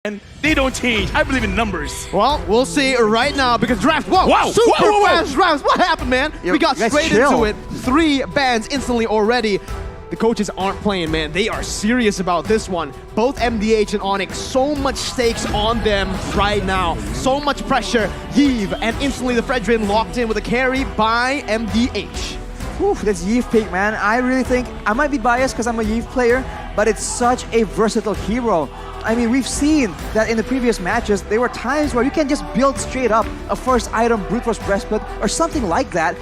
and they don't change. I believe in numbers. Well, we'll see right now because draft. Whoa! Wow, Super whoa, whoa. fast drafts. What happened, man? We got straight into it. 3 bans instantly already. The coaches aren't playing, man. They are serious about this one. Both MDH and ONIC, so much stakes on them right now. So much pressure. Yves, and instantly the Fredrin locked in with a carry by MDH. Whew, that's Yves pick, man. I really think, I might be biased because I'm a Yves player, but it's such a versatile hero. I mean, we've seen that in the previous matches, there were times where you can just build straight up a first item, brute force breastplate, or something like that,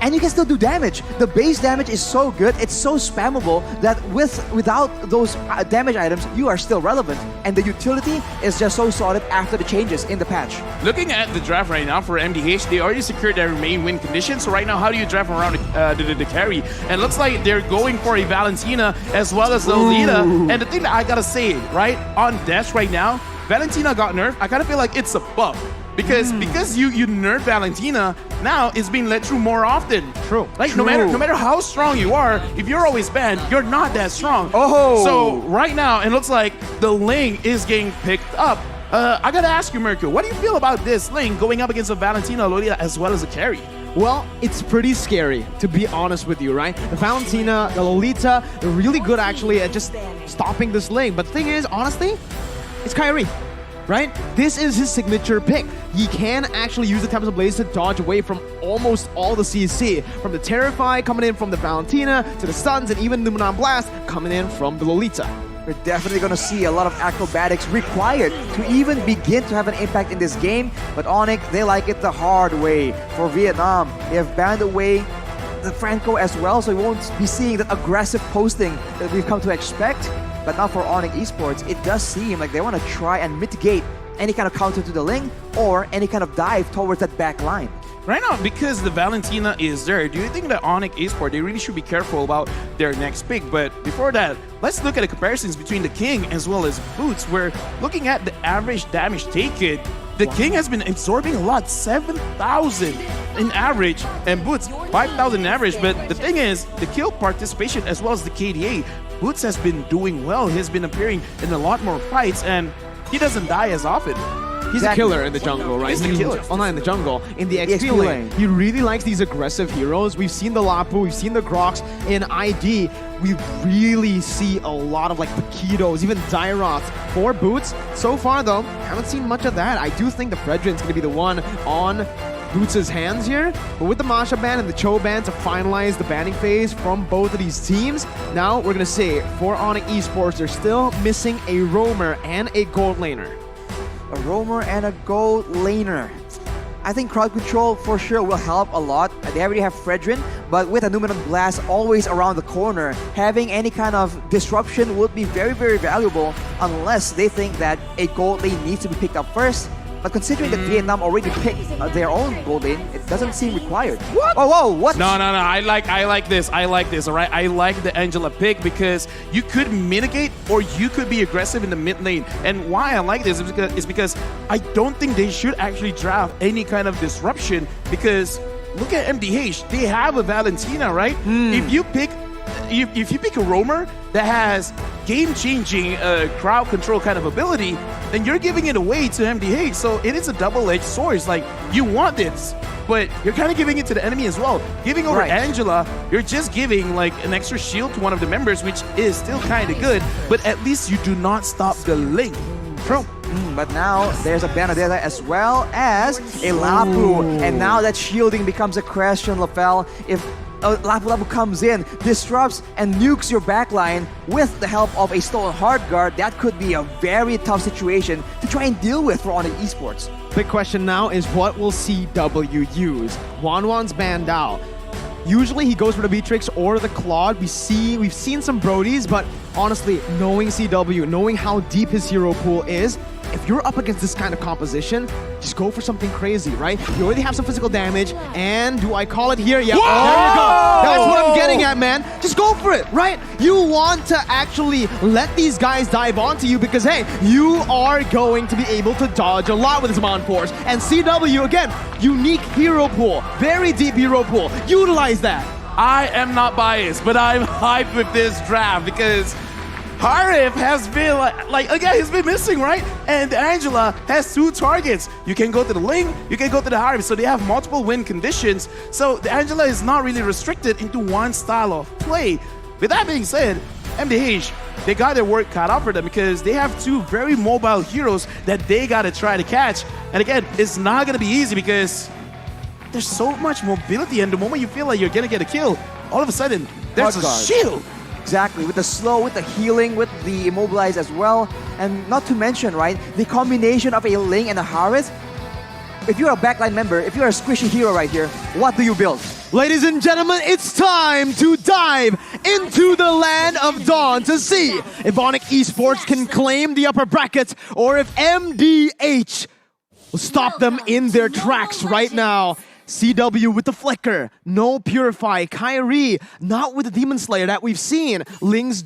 and you can still do damage. The base damage is so good, it's so spammable that without those damage items, you are still relevant. And the utility is just so solid after the changes in the patch. Looking at the draft right now for MDH, they already secured their main win condition. So right now, how do you draft around the carry? And it looks like they're going for a Valentina as well as the Lolita. And the thing that I gotta say, right, on Dash right now, Valentina got nerfed. I kind of feel like it's a buff. Because you nerf Valentina, now it's being let through more often. True. Like no matter how strong you are, if you're always banned, you're not that strong. Oh. So right now it looks like the Ling is getting picked up. I gotta ask you, Mercury, what do you feel about this Ling going up against a Valentina, Lolita, as well as a carry? Well, it's pretty scary, to be honest with you, right? The Valentina, the Lolita, they're really good actually at just stopping this Ling. But the thing is, honestly, it's Kairi. Right? This is his signature pick. He can actually use the Tempest of Blaze to dodge away from almost all the CC. From the Terrify coming in from the Valentina, to the Stuns, and even Numenon Blast coming in from the Lolita. We're definitely going to see a lot of acrobatics required to even begin to have an impact in this game. But ONIC, they like it the hard way. For Vietnam, they have banned away the Franco as well, so we won't be seeing that aggressive posting that we've come to expect. But now for ONIC Esports, it does seem like they want to try and mitigate any kind of counter to the Ling or any kind of dive towards that back line. Right now, because the Valentina is there, do you think that ONIC Esports, they really should be careful about their next pick? But before that, let's look at the comparisons between the King as well as Boots. We're looking at the average damage taken. The King has been absorbing a lot, 7,000 in average, and Boots 5,000 in average. But the thing is, the kill participation as well as the KDA, Boots has been doing well. He's been appearing in a lot more fights, and he doesn't die as often. He's a killer in the jungle, right? He's the killer. Oh, not in the jungle. In the XP lane. He really likes these aggressive heroes. We've seen the Lapu, we've seen the Grox. In ID, we really see a lot of like Paquitos, even Dairoths for Boots. So far though, haven't seen much of that. I do think the Fredrin's gonna be the one on Boots' hands here, but with the Masha ban and the Cho ban to finalize the banning phase from both of these teams, now we're gonna say for ONIC Esports, they're still missing a roamer and a gold laner. A roamer and a gold laner. I think crowd control for sure will help a lot. They already have Fredrin, but with a Numenon Blast always around the corner, having any kind of disruption would be very, very valuable unless they think that a gold lane needs to be picked up first. But considering that Vietnam already picked their own gold lane, it doesn't seem required. What? Oh, whoa, what? No. I like this, all right? I like the Angela pick because you could mitigate or you could be aggressive in the mid lane. And why I like this is because I don't think they should actually draft any kind of disruption because look at MDH. They have a Valentina, right? If you pick a roamer that has game-changing crowd control kind of ability, then you're giving it away to MDH. So it is a double-edged sword. It's like, you want this, but you're kind of giving it to the enemy as well. Giving over Angela, you're just giving like an extra shield to one of the members, which is still kind of good, but at least you do not stop the Ling. True. But now there's a Benedetta as well as a Lapu. And now that shielding becomes a question, Lafel. If Lapu comes in, disrupts and nukes your backline with the help of a stolen hard guard, that could be a very tough situation to try and deal with for ONIC Esports. Big question now is what will CW use? Wanwan's banned out. Usually he goes for the Beatrix or the Claude. We've seen some Brodies, but honestly, knowing CW, knowing how deep his hero pool is, if you're up against this kind of composition, just go for something crazy, right? You already have some physical damage, and do I call it here? Yeah, Whoa! There you go. That's what I'm getting at, man. Just go for it, right? You want to actually let these guys dive onto you because, hey, you are going to be able to dodge a lot with Zaman Force. And CW, again, unique hero pool, very deep hero pool. Utilize that. I am not biased, but I'm hyped with this draft because Harif has been like again, he's been missing, right? And Angela has 2 targets. You can go to the Ling, you can go to the Harif. So they have multiple win conditions. So the Angela is not really restricted into one style of play. With that being said, MDH, they got their work cut out for them because they have 2 very mobile heroes that they got to try to catch. And again, it's not going to be easy because there's so much mobility, and the moment you feel like you're going to get a kill, all of a sudden, there's a shield. Exactly, with the slow, with the healing, with the immobilize as well. And not to mention, right, the combination of a Ling and a Harith. If you're a backline member, if you're a squishy hero right here, what do you build? Ladies and gentlemen, it's time to dive into the land of Dawn to see if ONIC Esports can claim the upper brackets or if MDH will stop them in their tracks right now. CW with the Flicker, no Purify, kairi, not with the Demon Slayer that we've seen. Ling's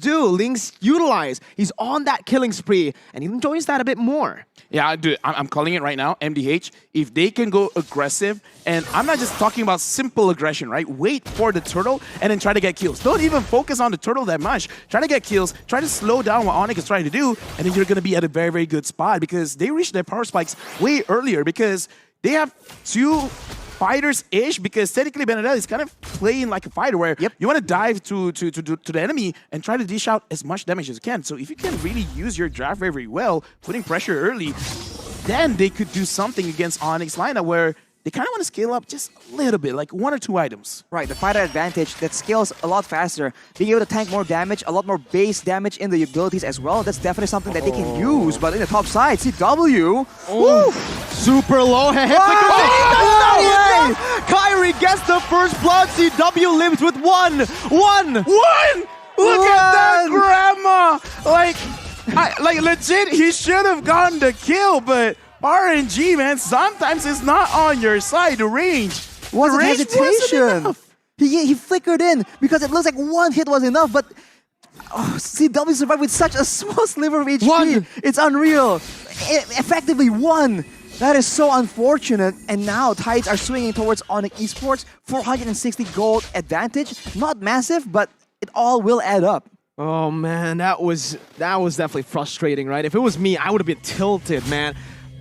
utilize. He's on that killing spree, and he enjoys that a bit more. Yeah, dude, I'm calling it right now, MDH. If they can go aggressive, and I'm not just talking about simple aggression, right? Wait for the turtle and then try to get kills. Don't even focus on the turtle that much. Try to get kills, try to slow down what ONIC is trying to do, and then you're going to be at a very, very good spot because they reached their power spikes way earlier because they have 2 fighters-ish, because technically Benedetta is kind of playing like a fighter where you want to dive to the enemy and try to dish out as much damage as you can. So if you can really use your draft very, very well, putting pressure early, then they could do something against ONIC's lineup where they kind of want to scale up just a little bit, like 1 or 2 items. Right, the fighter advantage that scales a lot faster, being able to tank more damage, a lot more base damage in the abilities as well. That's definitely something that they can use. But in the top side, CW, woo! Super low. Kairi gets the first blood. CW lives with 1. Look at that grandma! Like legit, he should have gotten the kill, but RNG, man, sometimes it's not on your side. The range wasn't hesitation. He flickered in because it looks like 1 hit was enough, but CW survived with such a small sliver of HP. 1. It's unreal. Effectively 1. That is so unfortunate. And now tides are swinging towards ONIC Esports. 460 gold advantage. Not massive, but it all will add up. Oh man, that was definitely frustrating, right? If it was me, I would have been tilted, man.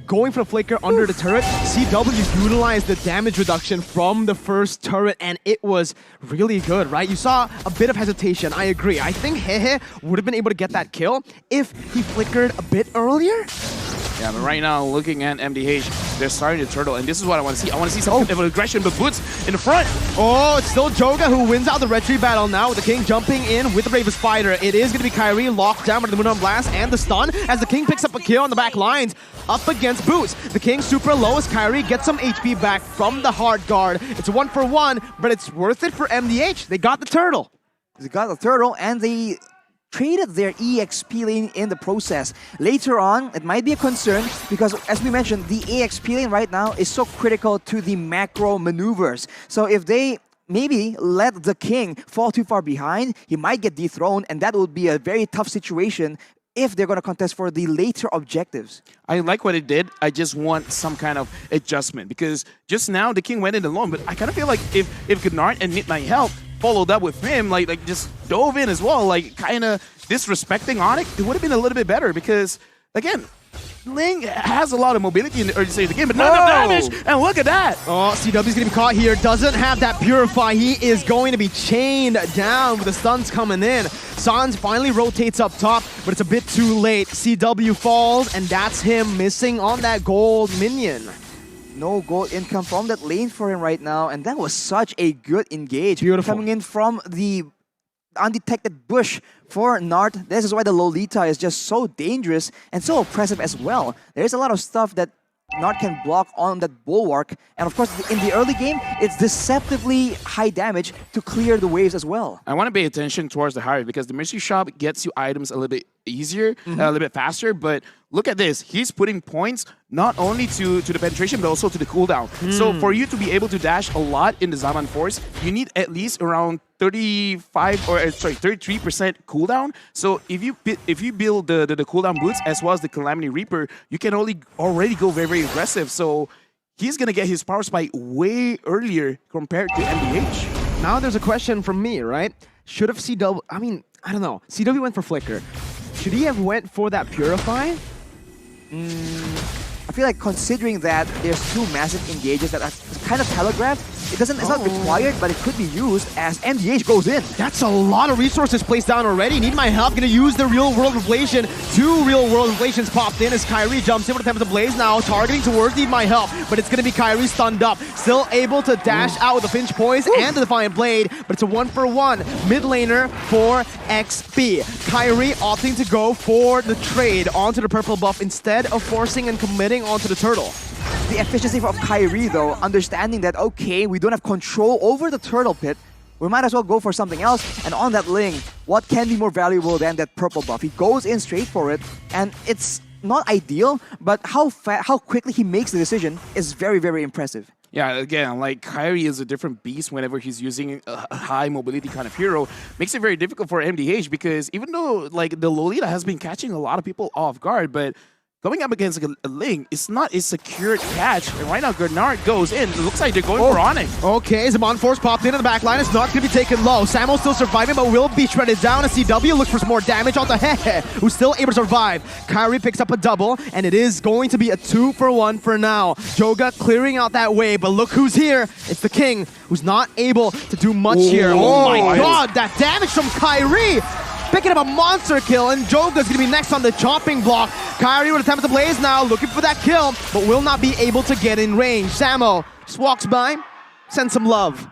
Going for the Flicker under the turret, CW utilized the damage reduction from the first turret, and it was really good, right? You saw a bit of hesitation, I agree. I think Hehe would have been able to get that kill if he flickered a bit earlier. Yeah, but right now, looking at MDH, they're starting to turtle, and this is what I want to see. I want to see some kind of aggression, but Boots in the front. Oh, it's still Joga who wins out the retreat battle now with the King jumping in with the Bravest Spider. It is going to be kairi locked down by the Moon Blast and the stun as the King picks up a kill on the back lines up against Boots. The King super low as kairi gets some HP back from the hard guard. It's 1 for 1, but it's worth it for MDH. They got the turtle. They got the turtle, and they traded their EXP lane in the process. Later on, it might be a concern because, as we mentioned, the EXP lane right now is so critical to the macro maneuvers. So if they maybe let the King fall too far behind, he might get dethroned, and that would be a very tough situation if they're going to contest for the later objectives. I like what it did. I just want some kind of adjustment because just now the King went in alone, but I kind of feel like if Gnart and Midnight Help followed up with him, like just dove in as well, like kind of disrespecting ONIC, it would have been a little bit better because, again, Ling has a lot of mobility in the early stage of the game, but not enough damage, and look at that! Oh, CW's gonna be caught here, doesn't have that Purify, he is going to be chained down with the stuns coming in. Sans finally rotates up top, but it's a bit too late. CW falls, and that's him missing on that gold minion. No gold income from that lane for him right now, and that was such a good engage. Beautiful. Coming in from the undetected bush for Nart. This is why the Lolita is just so dangerous and so oppressive as well. There's a lot of stuff that Nart can block on that bulwark, and of course in the early game it's deceptively high damage to clear the waves as well. I want to pay attention towards the Harry because the mystery shop gets you items a little bit easier, a little bit faster, but look at this. He's putting points not only to the penetration, but also to the cooldown. So for you to be able to dash a lot in the Zaman Force, you need at least around 33% cooldown. So if you build the cooldown boots as well as the Calamity Reaper, you can already go very, very aggressive. So he's gonna get his power spike way earlier compared to MDH. Now there's a question from me, right? Should have CW, I mean, I don't know. CW went for Flicker. Should he have went for that Purify? I feel like considering that there's two massive engages that are kind of telegraphed, it's not required, but it could be used as MDH goes in. That's a lot of resources placed down already. Need my help. Gonna use the real world revelation. 2 real world revelations popped in as Kairi jumps in with the Tempest Blaze now, targeting towards Need My Help. But it's gonna be Kairi stunned up. Still able to dash out with the Finch Poise and the Defiant Blade, but it's a 1-for-1. Mid laner for XP. Kairi opting to go for the trade onto the purple buff instead of forcing and committing onto the turtle. The efficiency of Kairi, though, understanding that, okay, we don't have control over the turtle pit, we might as well go for something else. And on that Ling, what can be more valuable than that purple buff? He goes in straight for it, and it's not ideal, but how quickly he makes the decision is very, very impressive. Yeah, again, like Kairi is a different beast whenever he's using a high mobility kind of hero. Makes it very difficult for MDH because even though like the Lolita has been catching a lot of people off guard, but going up against like a Ling, it's not a secured catch. And right now, Gernard goes in. It looks like they're going for ONIC. Okay, Zaman Force popped into the back line. It's not going to be taken low. Samo's still surviving, but will be shredded down. As CW looks for some more damage onto Hehe, who's still able to survive. Kairi picks up a double, and it is going to be a 2-for-1 for now. Joga clearing out that way, but look who's here. It's the King, who's not able to do much here. Oh my god, that damage from Kairi! Picking up a monster kill, and Joga's gonna be next on the chopping block. Kairi with a Tempest Blaze now, looking for that kill, but will not be able to get in range. Samo just walks by, sends some love.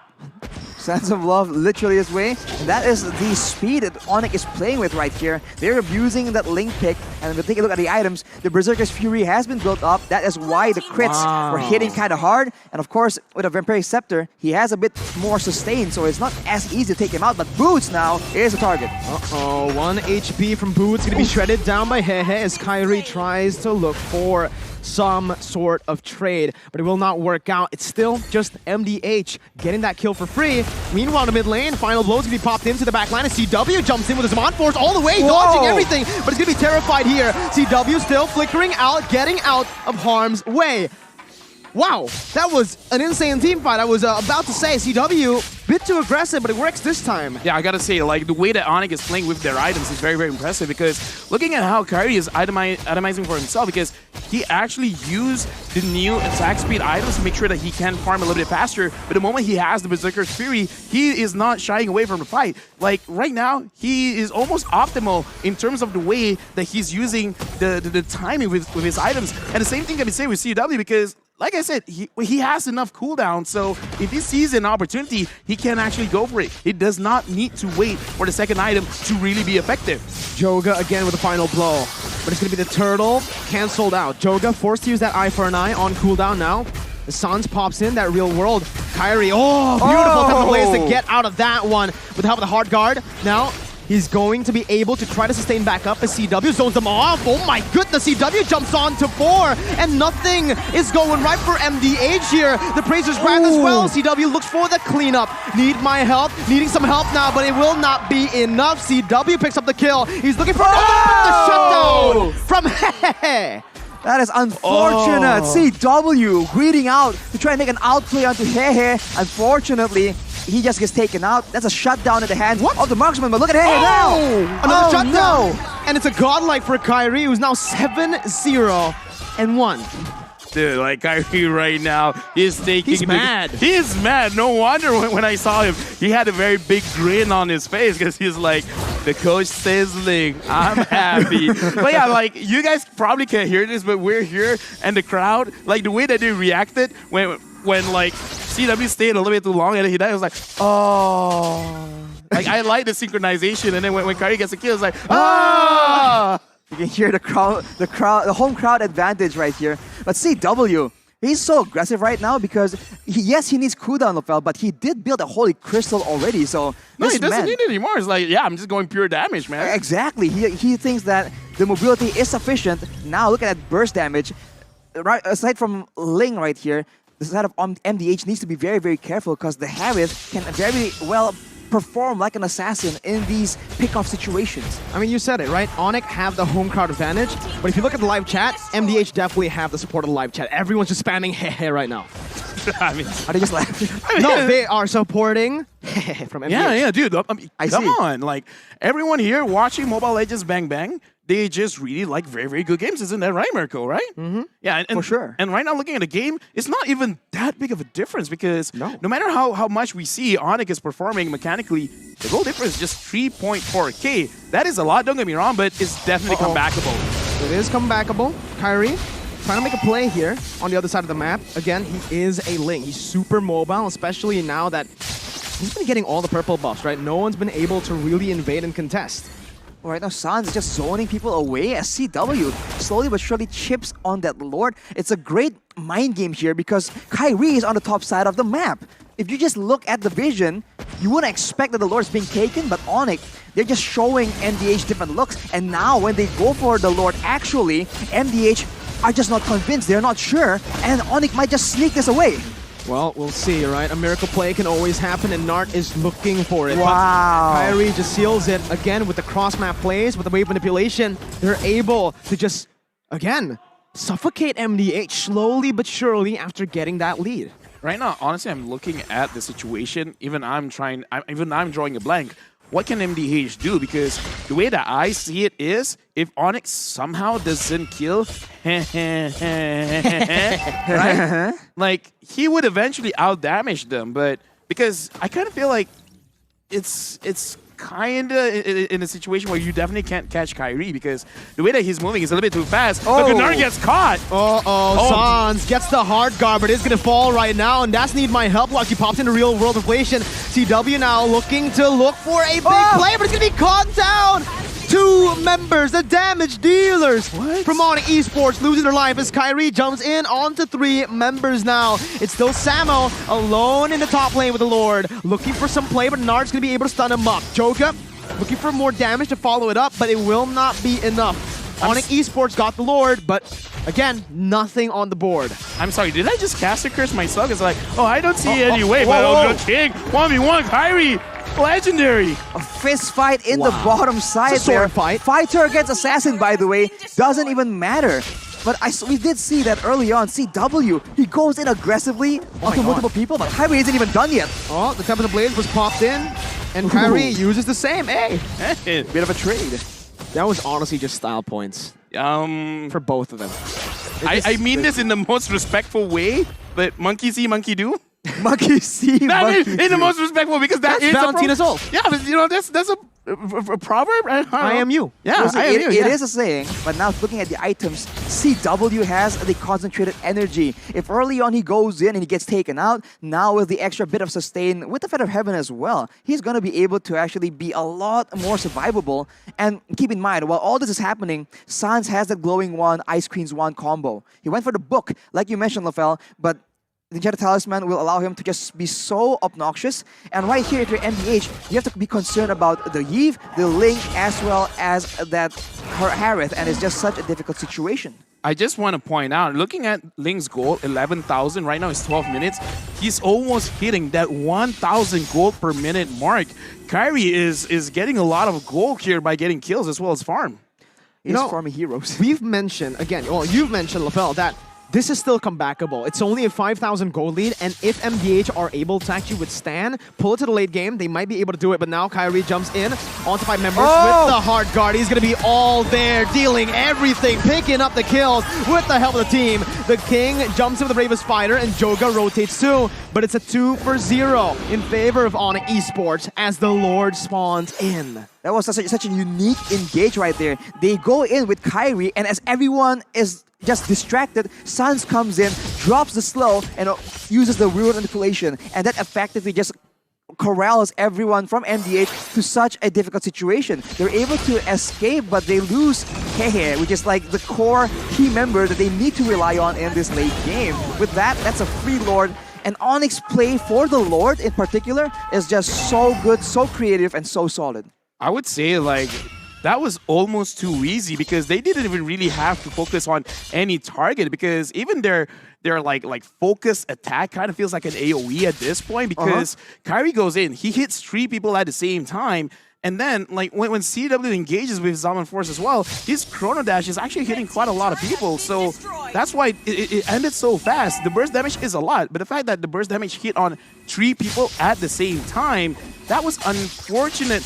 Sense of love literally his way. And that is the speed that ONIC is playing with right here. They're abusing that Ling pick. And if we take a look at the items, the Berserker's Fury has been built up. That is why the crits were hitting kind of hard. And of course, with a Vampiric Scepter, he has a bit more sustain, so it's not as easy to take him out. But Boots now is the target. Uh-oh, 1 HP from Boots gonna be shredded down by Hehe as Kairi tries to look for some sort of trade, but it will not work out. It's still just MDH getting that kill for free. Meanwhile, the mid lane, final blows gonna be popped into the back line, and CW jumps in with his Zaman Force all the way, dodging everything, but he's gonna be terrified here. CW still flickering out, getting out of harm's way. Wow, that was an insane team fight. I was about to say CW, bit too aggressive, but it works this time. Yeah, I gotta say, like, the way that ONIC is playing with their items is very, very impressive because looking at how Kairi is itemizing for himself, because he actually used the new attack speed items to make sure that he can farm a little bit faster, but the moment he has the Berserker's Fury, he is not shying away from the fight. Like, right now, he is almost optimal in terms of the way that he's using the timing with his items. And the same thing can be said with CW because like I said, he has enough cooldown, so if he sees an opportunity, he can actually go for it. He does not need to wait for the second item to really be effective. Joga again with a final blow, but it's going to be the turtle canceled out. Joga forced to use that eye for an eye on cooldown now. The Suns pops in, that real world. Kairi, oh, beautiful Tempest Blaze to get out of that one with the help of the hard guard. Now, he's going to be able to try to sustain back up as CW zones them off. Oh my goodness, CW jumps on to 4, and nothing is going right for MDH here. The Praisers grab as well. CW looks for the cleanup. Need my help, needing some help now, but it will not be enough. CW picks up the kill. He's looking for the shutdown from Hehe. That is unfortunate. CW greeting out to try and make an outplay onto Hehe. Unfortunately, he just gets taken out. That's a shutdown at the hands of the marksman, but look at Hehe now! Another shutdown! No. And it's a godlike for Kairi, who's now 7-0-1. Dude, like Kairi right now is taking... He's mad. He's mad. No wonder when I saw him, he had a very big grin on his face because he's like, the coach says Ling, I'm happy. But yeah, like, you guys probably can't hear this, but we're here, and the crowd, like, the way that they reacted when like, CW stayed a little bit too long, and he died, I was like, oh. Like, I like the synchronization, and then when Kairi gets a kill, it's like, ah! You can hear the home crowd advantage right here. But CW, he's so aggressive right now because, yes, he needs cooldown, Lofel, but he did build a Holy Crystal already, so... No, he doesn't need it anymore. It's like, yeah, I'm just going pure damage, man. Exactly. He thinks that the mobility is sufficient. Now, look at that burst damage. Right, aside from Ling right here, the side of MDH needs to be very, very careful because the Harith can very well perform like an assassin in these pick-off situations. I mean, you said it, right? ONIC have the home crowd advantage, but if you look at the live chat, MDH definitely have the support of the live chat. Everyone's just spamming Hehe right now. I mean, are they just laughing? No, they are supporting from MDH. Yeah, dude. I mean, I come see. on. Like, everyone here watching Mobile Legends Bang Bang, they just really like very, very good games. Isn't that right, Mirko, right? Mm-hmm. Yeah, and, For sure. And right now, looking at the game, it's not even that big of a difference because No. no matter how much we see ONIC is performing mechanically, the goal difference is just 3.4K. That is a lot, don't get me wrong, but it's definitely comebackable. It is comebackable. Kairi trying to make a play here on the other side of the map. Again, he is a Ling. He's super mobile, especially now that he's been getting all the purple buffs, right? No one's been able to really invade and contest. Right now, Sans is just zoning people away as CW slowly but surely chips on that Lord. It's a great mind game here because Kairi is on the top side of the map. If you just look at the vision, you wouldn't expect that the Lord is being taken, but ONIC, they're just showing MDH different looks. And now when they go for the Lord, actually, MDH are just not convinced, they're not sure, and ONIC might just sneak this away. Well, we'll see, right? A miracle play can always happen, and Nart is looking for it. Wow. But Kairi just seals it again with the cross-map plays, with the wave manipulation. They're able to just, again, suffocate MDH slowly but surely after getting that lead. Right now, honestly, I'm looking at the situation. Even I'm drawing a blank. What can MDH do? Because the way that I see it is, if ONIC somehow doesn't kill, right? Like, he would eventually outdamage them. But because I kind of feel like it's kind of in a situation where you definitely can't catch Kairi because the way that he's moving is a little bit too fast. Oh. But Gunnar gets caught. Sans gets the hard guard, but it's going to fall right now, and that's Need My Help Lucky pops into real world inflation. CW now looking to look for a big play, but it's going to be caught down. Two members, the damage dealers from ONIC Esports losing their life as Kairi jumps in onto three members now. It's still Samo alone in the top lane with the Lord, looking for some play, but Nard's going to be able to stun him up. Joka looking for more damage to follow it up, but it will not be enough. ONIC Esports got the Lord, but again, nothing on the board. I'm sorry, did I just cast a curse myself? It's like, oh, I don't see any way, but the King, 1v1, Kairi, legendary. A fist fight in the bottom side It's a sword there. fight. Fighter against Assassin, by the way, doesn't even matter. But we did see that early on, CW, he goes in aggressively onto multiple people, but Kairi isn't even done yet. Oh, the Tempest of Blades was popped in, and Kairi uses the same. Hey, Bit of a trade. that was honestly just style points for both of them. I mean this in the most respectful way, but monkey see, monkey do. Monkey see, I monkey mean, in the most respectful because That's is Valentina's ult. Yeah, but you know that's a proverb. I am you. Yeah, Listen, I am you. it Yeah. is a saying, but now looking at the items, CW has the concentrated energy. If early on he goes in and he gets taken out, now with the extra bit of sustain, with the Feather of Heaven as well, he's going to be able to actually be a lot more survivable. And keep in mind, while all this is happening, Sans has that Glowing Wand, Ice Queen's Wand combo. He went for the book, like you mentioned, Lafel, but the Jetta Talisman will allow him to just be so obnoxious. And right here, if you're MDH, you have to be concerned about the Yve, the Ling, as well as that Harith, and it's just such a difficult situation. I just want to point out, looking at Ling's goal, 11,000, right now it's 12 minutes. He's almost hitting that 1,000 gold per minute mark. Kairi is getting a lot of gold here by getting kills as well as farm. He's farming heroes. We've mentioned, again, well, you've mentioned, Lafel, that this is still comebackable. It's only a 5,000 gold lead, and if MDH are able to actually withstand, pull it to the late game, they might be able to do it. But now Kairi jumps in onto 5 members with the hard guard. He's going to be all there, dealing everything, picking up the kills with the help of the team. The King jumps in with the Bravest Fighter, and Joga rotates too. But it's a 2-for-0 in favor of ONIC Esports as the Lord spawns in. That was such a unique engage right there. They go in with Kairi, and as everyone is just distracted, Sans comes in, drops the slow, and uses the real manipulation, and that effectively just corrals everyone from MDH to such a difficult situation. They're able to escape, but they lose Kehe, which is like the core key member that they need to rely on in this late game. With that, that's a free Lord. And ONIC's play for the Lord in particular is just so good, so creative, and so solid. I would say like that was almost too easy because they didn't even really have to focus on any target because even their like focus attack kind of feels like an AoE at this point because Kairi goes in, he hits 3 people at the same time. And then, like, when CW engages with Zaman Force as well, his Chrono Dash is actually hitting quite a lot of people. So that's why it ended so fast. The burst damage is a lot, but the fact that the burst damage hit on 3 people at the same time, that was unfortunate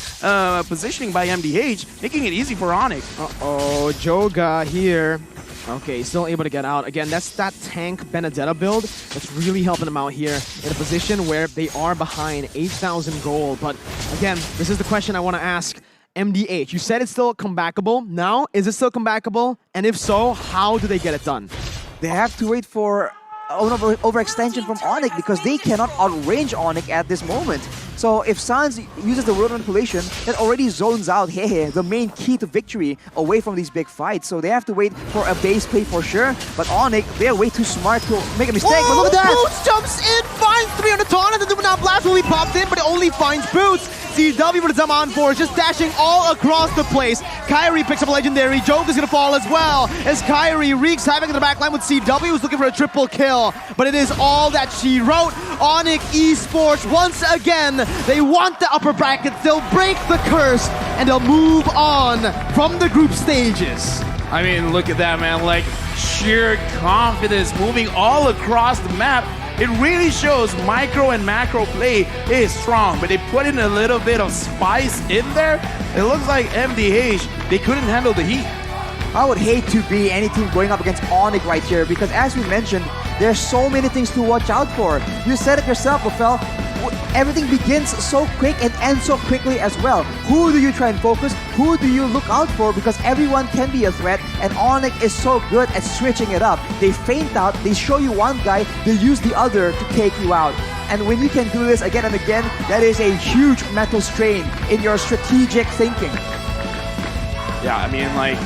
positioning by MDH, making it easy for ONIC. Uh-oh, Joga here. Okay, still able to get out. Again, that's that tank Benedetta build that's really helping them out here in a position where they are behind 8,000 gold. But again, this is the question I want to ask MDH. You said it's still comebackable. Now, is it still comebackable? And if so, how do they get it done? They have to wait for overextension from ONIC because they cannot outrange ONIC at this moment. So if Sans uses the world manipulation, that already zones out Hehe, the main key to victory, away from these big fights. So they have to wait for a base play for sure. But ONIC, they're way too smart to make a mistake. But look at that! Boots jumps in, finds 3 on the taunt, and the Luminat Blast will be popped in, but it only finds Boots. CW with the Zaman Force just dashing all across the place. Kairi picks up a legendary. Joke is gonna fall as well, as Kairi wreaks havoc in the backline with CW, who's looking for a triple kill. But it is all that she wrote. ONIC Esports, once again, they want the upper brackets. They'll break the curse, and they'll move on from the group stages. I mean, look at that, man. Like, sheer confidence moving all across the map. It really shows micro and macro play is strong, but they put in a little bit of spice in there. It looks like MDH, they couldn't handle the heat. I would hate to be any team going up against ONIC right here because as we mentioned, there's so many things to watch out for. You said it yourself, Rafael. Everything begins so quick and ends so quickly as well. Who do you try and focus? Who do you look out for? Because everyone can be a threat, and ONIC is so good at switching it up. They feint out, they show you one guy, they use the other to take you out. And when you can do this again and again, that is a huge mental strain in your strategic thinking. Yeah, I mean, like,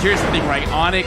here's the thing, right? ONIC,